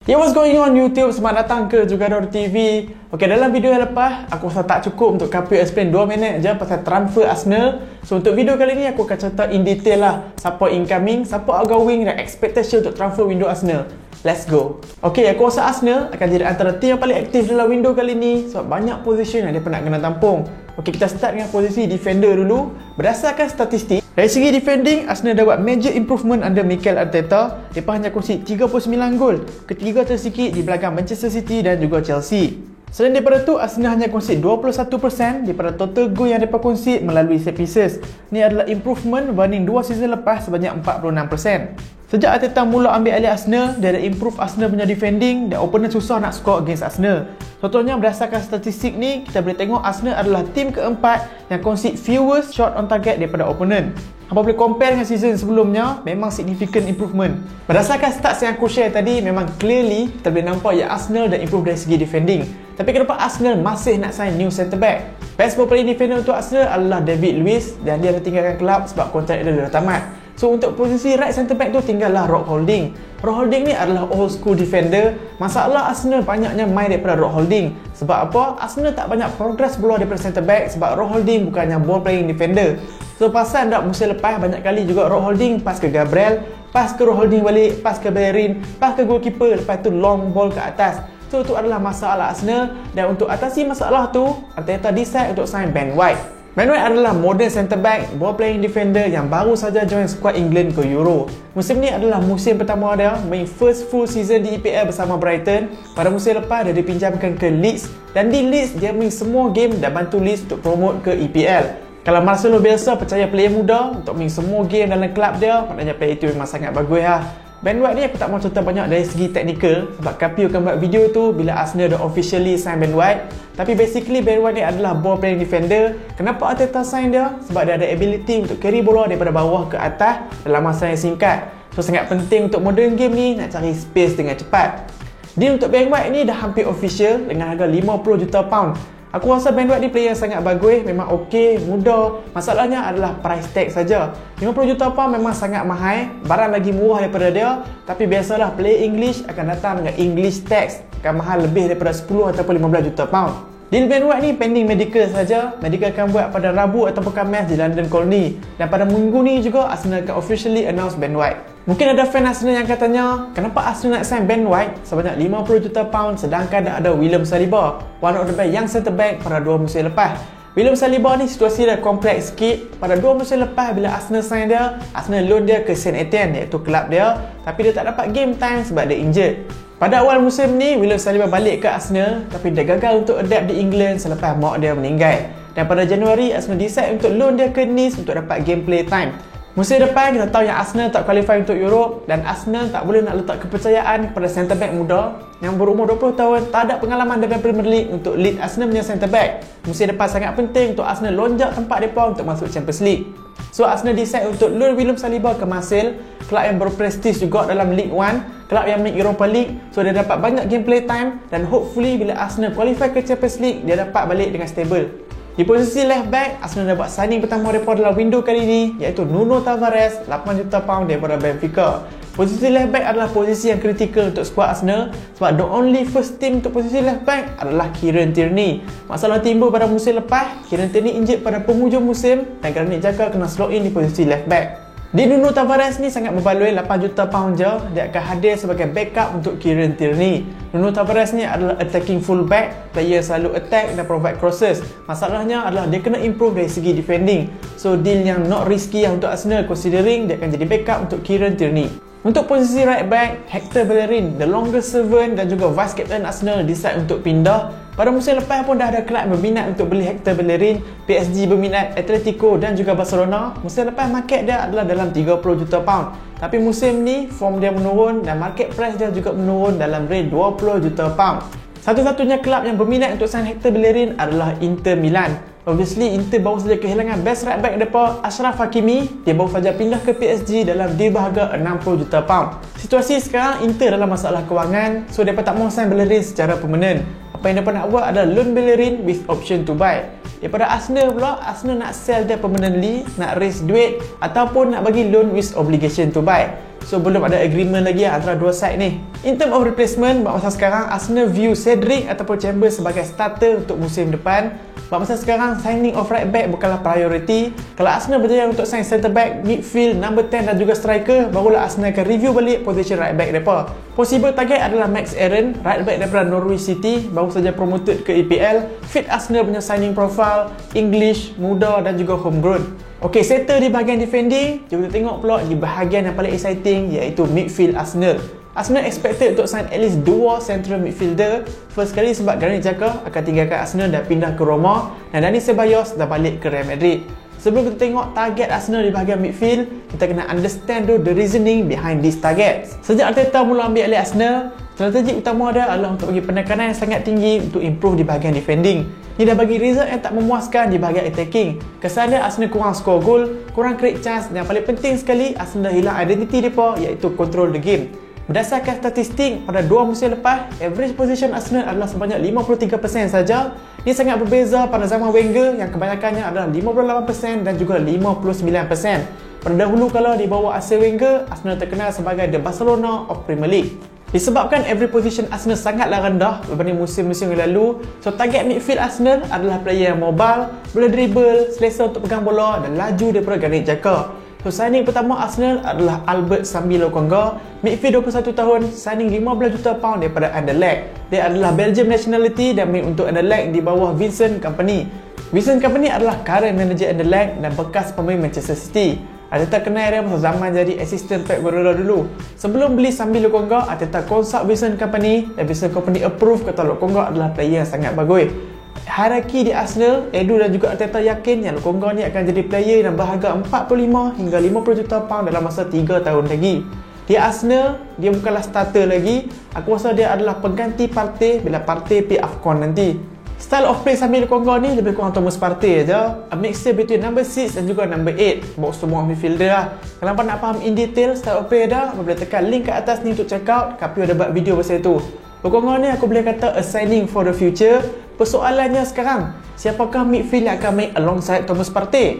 Yo, what's going on YouTube? Selamat datang ke Jugador TV. Okay, dalam video yang lepas aku rasa tak cukup untuk Kapil explain 2 minit je pasal transfer Arsenal. So untuk video kali ni aku akan cerita in detail lah siapa incoming, siapa outgoing dan expectation untuk transfer window Arsenal. Let's go. Okay, aku rasa Arsenal akan jadi antara tim yang paling aktif dalam window kali ni sebab banyak position yang dia nak kena tampung. Okay, kita start dengan posisi defender dulu. Berdasarkan statistik, dari segi defending, Arsenal dah buat major improvement under Mikel Arteta. Mereka hanya concede 39 gol, ketiga tersikit di belakang Manchester City dan juga Chelsea. Selain daripada tu, Arsenal hanya concede 21% daripada total gol yang mereka concede melalui set pieces. Ini adalah improvement berbanding 2 season lepas sebanyak 46%. Sejak Arteta mula ambil alih Arsenal, dia ada improve Arsenal punya defending dan opponent susah nak score against Arsenal. Contohnya berdasarkan statistik ni, kita boleh tengok Arsenal adalah tim keempat yang concede fewest shot on target daripada opponent. Apa boleh compare dengan season sebelumnya, memang significant improvement. Berdasarkan stats yang aku share tadi, memang clearly kita boleh nampak yang Arsenal dah improve dari segi defending. Tapi kenapa Arsenal masih nak sign new centre back? Best playing defender untuk Arsenal adalah David Luiz dan dia dah tinggalkan kelab sebab kontrak dia dah tamat. So untuk posisi right centre back tu tinggallah Rob Holding. Rob Holding ni adalah old school defender. Masalah Arsenal banyaknya main daripada Rob Holding. Sebab apa? Arsenal tak banyak progress bola daripada centre back sebab Rob Holding bukannya ball playing defender. So pasal dak musim lepas banyak kali juga Rob Holding pass ke Gabriel, pass ke Rob Holding balik, pass ke Bellerin, pass ke goalkeeper, lepas tu long ball ke atas. So itu adalah masalah Arsenal dan untuk atasi masalah tu, Arteta decide untuk sign Ben White. Ben White adalah modern centre back, ball playing defender yang baru saja join squad England ke Euro. Musim ni adalah musim pertama dia main first full season di EPL bersama Brighton. Pada musim lepas dia dipinjamkan ke Leeds dan di Leeds dia main semua game dan bantu Leeds untuk promote ke EPL. Kalau Marcelo Bielsa percaya player muda untuk main semua game dalam kelab dia, maknanya player itu memang sangat bagus lah. Ben White ni aku tak mau cerita banyak dari segi technical sebab Kapil akan buat video tu bila Arsenal dah officially sign Ben White. Tapi basically Ben White ni adalah ball playing defender. Kenapa Arteta sign dia? Sebab dia ada ability untuk carry bola daripada bawah ke atas dalam masa yang singkat. So sangat penting untuk modern game ni nak cari space dengan cepat. Deal untuk Ben White ni dah hampir official dengan harga 50 juta pound. Aku rasa Ben White ni player yang sangat bagus, memang okey, muda. Masalahnya adalah price tag saja. 50 juta pound memang sangat mahal, barang lagi murah daripada dia. Tapi biasalah player English akan datang dengan English tax, akan mahal lebih daripada 10 ataupun 15 juta pound. Deal Ben White ni pending medical saja. Medical akan buat pada Rabu ataupun Khamis di London Colney. Dan pada minggu ni juga Arsenal akan officially announce Ben White. Mungkin ada fan Arsenal yang katanya, kenapa Arsenal nak sign Ben White sebanyak 50 juta pound sedangkan dah ada William Saliba, one of the best young centre back pada 2 musim lepas. William Saliba ni situasi dah kompleks sikit. Pada 2 musim lepas bila Arsenal sign dia, Arsenal loan dia ke Saint Etienne iaitu kelab dia, tapi dia tak dapat game time sebab dia injured. Pada awal musim ni, William Saliba balik ke Arsenal tapi dia gagal untuk adapt di England selepas mak dia meninggal. Dan pada Januari, Arsenal decide untuk loan dia ke Nice untuk dapat gameplay time. Musim depan kita tahu yang Arsenal tak qualify untuk Europe dan Arsenal tak boleh nak letak kepercayaan kepada centre back muda yang berumur 20 tahun tak ada pengalaman dalam Premier League untuk lead Arsenal punya centre back. Musim depan sangat penting untuk Arsenal lonjak tempat mereka untuk masuk Champions League. So Arsenal decide untuk loan William Saliba ke Marseille, kelab yang berprestij juga dalam League One, kelab yang main Europa League. So dia dapat banyak gameplay time dan hopefully bila Arsenal qualify ke Champions League dia dapat balik dengan stable. Di posisi left back, Arsenal dah buat signing pertama mereka dalam window kali ni iaitu Nuno Tavares, 8 juta pound daripada Benfica. Posisi left back adalah posisi yang kritikal untuk skuad Arsenal sebab the only first team untuk posisi left back adalah Kieran Tierney. Masalah timbul pada musim lepas, Kieran Tierney injured pada penghujung musim dan Granit Xhaka kena slot in di posisi left back. Di Nuno Tavares ni sangat berbaloi, 8 juta pound je. Dia akan hadir sebagai backup untuk Kieran Tierney. Nuno Tavares ni adalah attacking fullback, player selalu attack dan provide crosses. Masalahnya adalah dia kena improve dari segi defending. So deal yang not risky untuk Arsenal considering dia akan jadi backup untuk Kieran Tierney. Untuk posisi right back, Hector Bellerin, the longest servant dan juga vice captain Arsenal decide untuk pindah. Pada musim lepas pun dah ada kelab berminat untuk beli Hector Bellerin, PSG berminat, Atletico dan juga Barcelona. Musim lepas market dia adalah dalam 30 juta pound. Tapi musim ni form dia menurun dan market price dia juga menurun dalam range 20 juta pound. Satu-satunya kelab yang berminat untuk sign Hector Bellerin adalah Inter Milan. Obviously Inter baru saja kehilangan best right back mereka Achraf Hakimi. Dia baru saja pindah ke PSG dalam deal berharga 60 juta pound. Situasi sekarang Inter dalam masalah kewangan, so mereka tak mahu sign Bellerin secara permanent. Apa yang mereka nak buat adalah loan Bellerin with option to buy. Daripada Arsenal pula, Arsenal nak sell dia permanently, nak raise duit ataupun nak bagi loan with obligation to buy. So belum ada agreement lagi antara dua side ni. In term of replacement, buat masa sekarang Arsenal view Cedric ataupun Chambers sebagai starter untuk musim depan. Buat masa sekarang, signing of right back bukanlah priority. Kalau Arsenal berjaya untuk sign centre back, midfield, number 10 dan juga striker, barulah Arsenal akan review balik position right back mereka. Possible target adalah Max Aaron, right back daripada Norwich City, baru saja promoted ke EPL. Fit Arsenal punya signing profile, English, muda dan juga homegrown. Okey, settle di bahagian defending. Jom kita tengok pula di bahagian yang paling exciting, iaitu midfield Arsenal. Arsenal expected untuk sign at least 2 central midfielder. First kali sebab Granit Xhaka akan tinggalkan Arsenal dan pindah ke Roma, dan Dani Ceballos dah balik ke Real Madrid. Sebelum kita tengok target Arsenal di bahagian midfield, kita kena understand the reasoning behind these targets. Sejak Arteta mula ambil alih Arsenal, strategi utama dia adalah untuk bagi penekanan yang sangat tinggi untuk improve di bahagian defending. Ini dah bagi result yang tak memuaskan di bahagian attacking. Kesan dia Arsenal kurang score goal, kurang create chance, dan yang paling penting sekali Arsenal hilang identiti mereka, iaitu control the game. Berdasarkan statistik, pada 2 musim lepas, average position Arsenal adalah sebanyak 53% saja. Ini sangat berbeza pada zaman Wenger yang kebanyakannya adalah 58% dan juga 59%. Pada dahulu kala di bawah Arsene Wenger, Arsenal terkenal sebagai the Barcelona of Premier League. Disebabkan average position Arsenal sangatlah rendah berbanding musim-musim yang lalu, so target midfield Arsenal adalah player yang mobile, boleh dribble, selesa untuk pegang bola dan laju daripada Granit Xhaka. So signing pertama Arsenal adalah Albert Sambi Lokonga, midfield 21 tahun, signing 15 juta pound daripada Anderlecht. Dia adalah Belgium nationality dan main untuk Anderlecht di bawah Vincent Kompany. Vincent Kompany adalah current manager Anderlecht dan bekas pemain Manchester City. Arteta kenal dia masa zaman jadi assistant Pep Guardiola dulu. Sebelum beli Sambi Lokonga, Arteta consult Vincent Kompany dan Vincent Kompany approve kata Lokonga adalah player yang sangat bagus. Hierarki di Arsenal, Edu dan juga Arteta yakin yang Lokonga ni akan jadi player yang berharga 45 hingga 50 juta pound dalam masa 3 tahun lagi. Di Arsenal, dia bukanlah starter lagi. Aku rasa dia adalah pengganti Partey bila Partey pergi AFCON nanti. Style of play Sambi Lokonga ni lebih kurang Thomas Partey aja. A mixture between number 6 dan juga number 8. Box semua midfielder lah. Kalau nak faham in detail style of play dah, boleh tekan link kat atas ni untuk check out. Kapio ada buat video pasal itu. Lokonga ni aku boleh kata a signing for the future. Persoalannya sekarang, siapakah midfield yang akan main alongside Thomas Partey?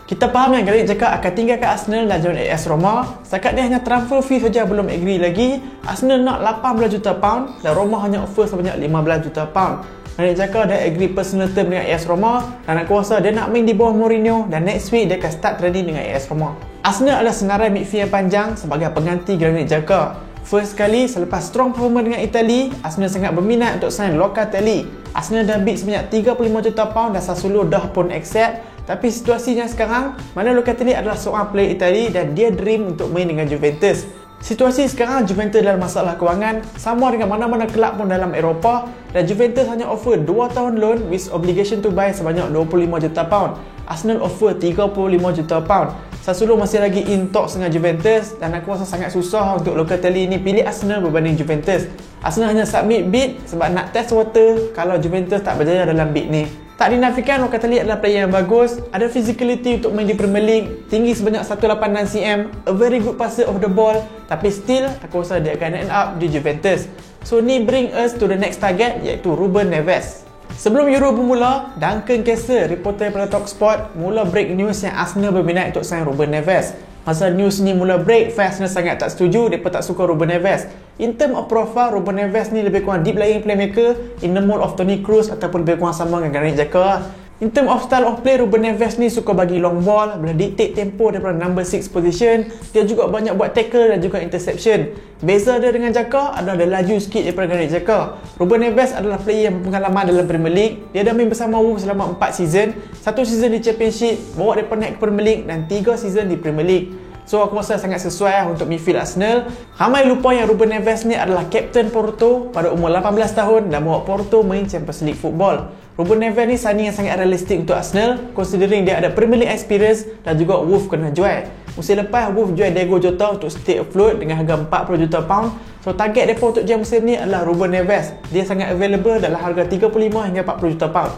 Kita faham yang Granit Xhaka akan tinggalkan Arsenal dan join AS Roma. Setakat ni hanya transfer fee saja belum agree lagi. Arsenal nak 18 juta pound dan Roma hanya offer sebanyak 15 juta pound. Granit Xhaka dah agree personal term dengan AS Roma dan aku rasa dia nak main di bawah Mourinho dan next week dia akan start training dengan AS Roma. Arsenal adalah senarai midfield yang panjang sebagai pengganti Granit Xhaka. First kali selepas strong performance dengan Itali, Arsenal sangat berminat untuk sign Locatelli. Arsenal dah bid sebanyak 35 juta pound dan Sassuolo dah pun accept. Tapi situasinya sekarang, mana Locatelli adalah seorang player Itali dan dia dream untuk main dengan Juventus. Situasi sekarang Juventus dalam masalah kewangan, sama dengan mana-mana kelab pun dalam Eropah, dan Juventus hanya offer 2 tahun loan with obligation to buy sebanyak 25 juta pound. Arsenal offer 35 juta pound. Sassuolo masih lagi in talks dengan Juventus dan aku rasa sangat susah untuk Locatelli ni pilih Arsenal berbanding Juventus. Arsenal hanya submit bid sebab nak test water kalau Juventus tak berjaya dalam bid ni. Tak dinafikan Locatelli adalah player yang bagus, ada physicality untuk main di Premier League, tinggi sebanyak 186 cm, a very good passer of the ball, tapi still aku rasa dia akan end up di Juventus. So ni bring us to the next target, iaitu Ruben Neves. Sebelum Euro bermula, Duncan Kessler, reporter pada Talksport, mula break news yang Arsenal berminat untuk sign Ruben Neves. Masa news ni mula break, fans Arsenal sangat tak setuju, mereka tak suka Ruben Neves. In term of profile, Ruben Neves ni lebih kurang deep lying playmaker in the mold of Toni Kroos ataupun lebih kurang sama dengan Granit Xhaka. In term of style of play, Ruben Neves ni suka bagi long ball, boleh dictate tempo daripada number 6 position. Dia juga banyak buat tackle dan juga interception. Beza dia dengan Xhaka adalah dia laju sikit daripada Granit Xhaka. Ruben Neves adalah player yang berpengalaman dalam Premier League. Dia dah main bersama Wolves selama 4 season. 1 season di Championship, bawa dia naik ke Premier League dan 3 season di Premier League. So aku rasa sangat sesuai untuk midfield Arsenal. Ramai lupa yang Ruben Neves ni adalah kapten Porto pada umur 18 tahun dan bawa Porto main Champions League football. Ruben Neves ni signing yang sangat realistik untuk Arsenal, considering dia ada Premier League experience dan juga Wolves kena jual. Musim lepas Wolves jual Diego Jota untuk stay afloat dengan harga 40 juta pound. So target mereka untuk jam musim ni adalah Ruben Neves. Dia sangat available dalam harga 35 hingga 40 juta pound.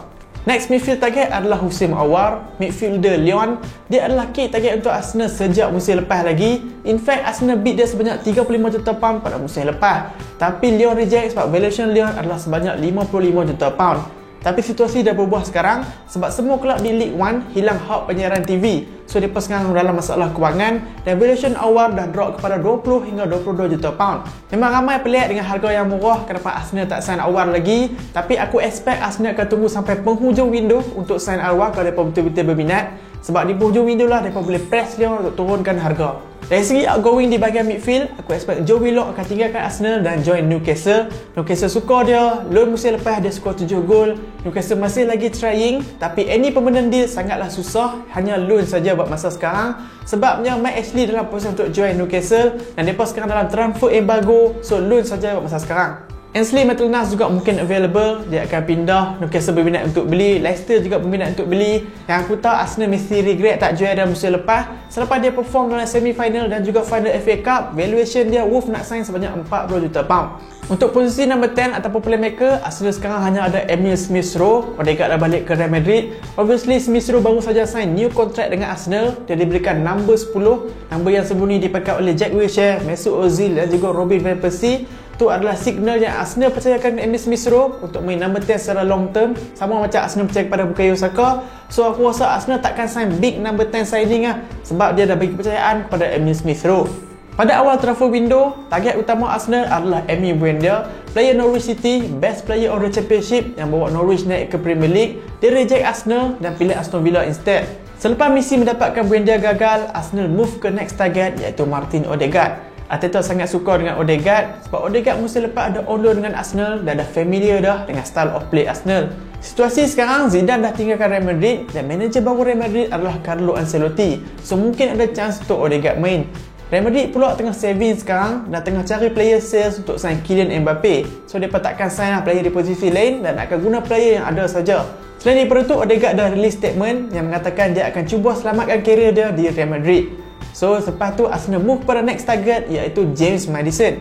Next midfield target adalah Houssem Aouar, midfielder Lyon. Dia adalah key target untuk Arsenal sejak musim lepas lagi. In fact, Arsenal bid dia sebanyak 35 juta pound pada musim lepas. Tapi Lyon reject sebab valuation Lyon adalah sebanyak 55 juta pound. Tapi situasi dah berubah sekarang sebab semua kelab di League One hilang hak penyiaran TV. So mereka sekarang dalam masalah kewangan dan valuation awal dah drop kepada 20 hingga 22 juta pound. Memang ramai pelik dengan harga yang murah kenapa Arsenal tak sign awal lagi, tapi aku expect Arsenal akan tunggu sampai penghujung window untuk sign awal kalau mereka betul-betul berminat. Sebab di penghujung window lah mereka boleh press dia untuk turunkan harga. Dari segi outgoing di bahagian midfield, aku expect Joe Willock akan tinggalkan Arsenal dan join Newcastle. Newcastle skor dia, loan musim lepas dia skor 7 gol. Newcastle masih lagi trying, tapi any permanent deal sangatlah susah, hanya loan saja buat masa sekarang. Sebabnya Mike Ashley dalam posisi untuk join Newcastle dan mereka sekarang dalam transfer embargo, so loan saja buat masa sekarang. Ainsley Maitland-Niles juga mungkin available, dia akan pindah. Newcastle berminat untuk beli, Leicester juga berminat untuk beli. Yang aku tahu Arsenal mesti regret tak jual dalam musim lepas selepas dia perform dalam semi-final dan juga final FA Cup. Valuation dia Wolves nak sign sebanyak 40 juta pound. Untuk posisi number 10 ataupun playmaker, Arsenal sekarang hanya ada Emil Smith-Rowe. Odegaard dah balik ke Real Madrid. Obviously Smith-Rowe baru saja sign new contract dengan Arsenal. Dia diberikan number 10, number yang sebelum ni dipakai oleh Jack Wilshere, Mesut Ozil dan juga Robin van Persie. Itu adalah signal yang Arsenal percayakan Emil Smith-Rowe untuk main number 10 secara long term, sama macam Arsenal percaya kepada Bukayo Saka. So aku rasa Arsenal takkan sign big number 10 signing lah, sebab dia dah bagi kepercayaan kepada Emil Smith-Rowe. Pada awal transfer window, target utama Arsenal adalah Emi Buendia, player Norwich City, best player of the championship yang bawa Norwich naik ke Premier League. Dia reject Arsenal dan pilih Aston Villa instead. Selepas misi mendapatkan Buendia gagal, Arsenal move ke next target iaitu Martin Odegaard. Arteta sangat suka dengan Odegaard sebab Odegaard musim lepas ada on loan dengan Arsenal dan dah familiar dah dengan style of play Arsenal. Situasi sekarang, Zidane dah tinggalkan Real Madrid dan manager baru Real Madrid adalah Carlo Ancelotti. So mungkin ada chance untuk Odegaard main. Real Madrid pula tengah saving sekarang dan tengah cari player sales untuk sign Kylian Mbappe. So mereka takkan sign player di posisi lain dan akan guna player yang ada saja. Selain daripada itu, Odegaard dah release statement yang mengatakan dia akan cuba selamatkan kerjaya dia di Real Madrid. So selepas tu Arsenal move pada next target iaitu James Maddison.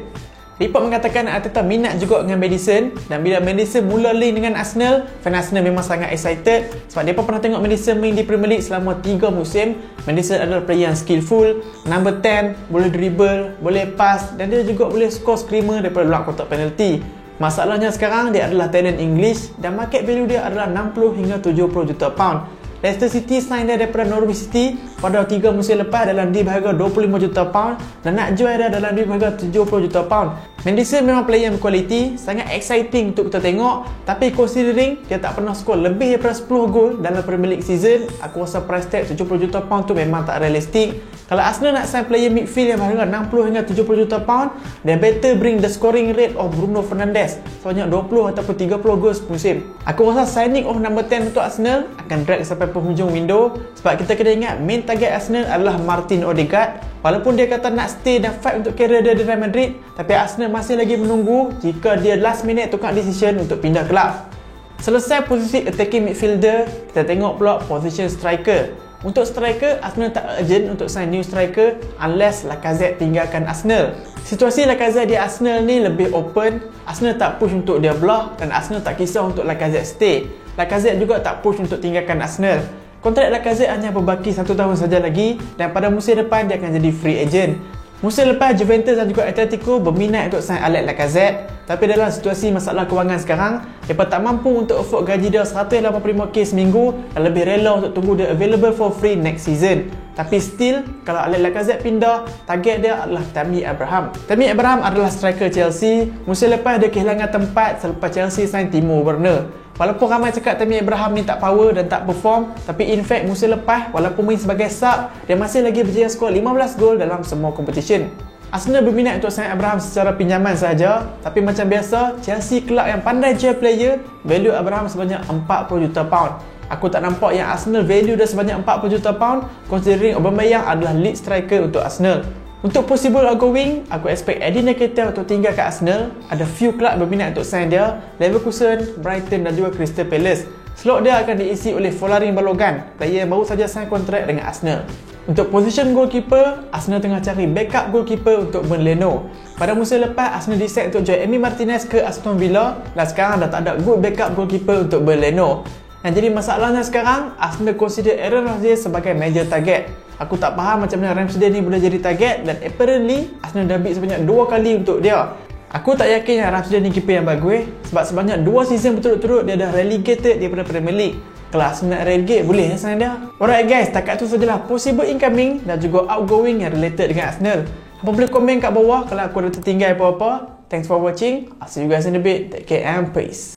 Report mengatakan Arteta minat juga dengan Maddison dan bila Maddison mula link dengan Arsenal, fan Arsenal memang sangat excited sebab mereka pernah tengok Maddison main di Premier League selama 3 musim. Maddison adalah player yang skillful, number 10, boleh dribble, boleh pass dan dia juga boleh score screamer daripada luar kotak penalty. Masalahnya sekarang dia adalah talent English dan market value dia adalah 60 hingga 70 juta pound. Leicester City sign dia daripada Norwich City pada 3 musim lepas dalam deal berharga 25 juta pound dan nak jual dia dalam deal berharga 70 juta pound. Maddison memang player yang berkualiti, sangat exciting untuk kita tengok, tapi considering dia tak pernah skor lebih daripada 10 gol dalam Premier League season, aku rasa price tag 70 juta pound tu memang tak realistik. Kalau Arsenal nak sign player midfield yang berharga 60 hingga 70 juta pound, dia better bring the scoring rate of Bruno Fernandes sebanyak 20 ataupun 30 gol semusim. Aku rasa signing of number 10 untuk Arsenal akan drag sampai penghujung window sebab kita kena ingat main target Arsenal adalah Martin Odegaard. Walaupun dia kata nak stay dan fight untuk career dia di Real Madrid, tapi Arsenal masih lagi menunggu jika dia last minute tukar decision untuk pindah kelab. Selesai posisi attacking midfielder, kita tengok pula position striker. Untuk striker, Arsenal tak urgent untuk sign new striker unless Lacazette tinggalkan Arsenal. Situasi Lacazette di Arsenal ni lebih open. Arsenal tak push untuk dia belah dan Arsenal tak kisah untuk Lacazette stay. Lacazette juga tak push untuk tinggalkan Arsenal. Kontrak Lacazette hanya berbaki 1 tahun saja lagi dan pada musim depan dia akan jadi free agent. Musim lepas Juventus dan juga Atletico berminat untuk sign Alex Lacazette, tapi dalam situasi masalah kewangan sekarang, mereka tak mampu untuk afford gaji dia 185k seminggu dan lebih rela untuk tunggu dia available for free next season. Tapi still, kalau Alex Lacazette pindah, target dia adalah Tammy Abraham. Tammy Abraham adalah striker Chelsea. Musim lepas dia kehilangan tempat selepas Chelsea sign Timo Werner. Walaupun ramai cakap Tammy Abraham ni tak power dan tak perform, tapi in fact musim lepas walaupun main sebagai sub, dia masih lagi berjaya skor 15 gol dalam semua competition. Arsenal berminat untuk sign Abraham secara pinjaman saja, tapi macam biasa, Chelsea kelab yang pandai jual player, value Abraham sebanyak 40 juta pound. Aku tak nampak yang Arsenal value dia sebanyak 40 juta pound considering Aubameyang adalah lead striker untuk Arsenal. Untuk possible outgoing, aku expect Eddie Nketiah untuk tinggal ke Arsenal. Ada few club berminat untuk sign dia, Leverkusen, Brighton dan juga Crystal Palace. Slot dia akan diisi oleh Folarin Balogun, player yang baru saja sign kontrak dengan Arsenal. Untuk position goalkeeper, Arsenal tengah cari backup goalkeeper untuk Ben Leno. Pada musim lepas, Arsenal decide untuk join Emi Martinez ke Aston Villa dan sekarang dah tak ada good backup goalkeeper untuk Ben Leno. Dan jadi masalahnya sekarang, Arsenal consider Aaron Ramsey sebagai major target. Aku tak faham macam mana Ramsey ni boleh jadi target dan apparently Arsenal dah bid sebanyak 2 kali untuk dia. Aku tak yakin yang Ramsdale ni keeper yang bagus sebab sebanyak 2 season berturut-turut dia dah relegated daripada Premier League. Kelas nak relegate boleh senang dia. Alright guys, takat tu sajalah possible incoming dan juga outgoing yang related dengan Arsenal. Apa boleh komen kat bawah kalau aku ada tertinggal apa-apa. Thanks for watching. I'll see you guys in a bit. Take care and peace.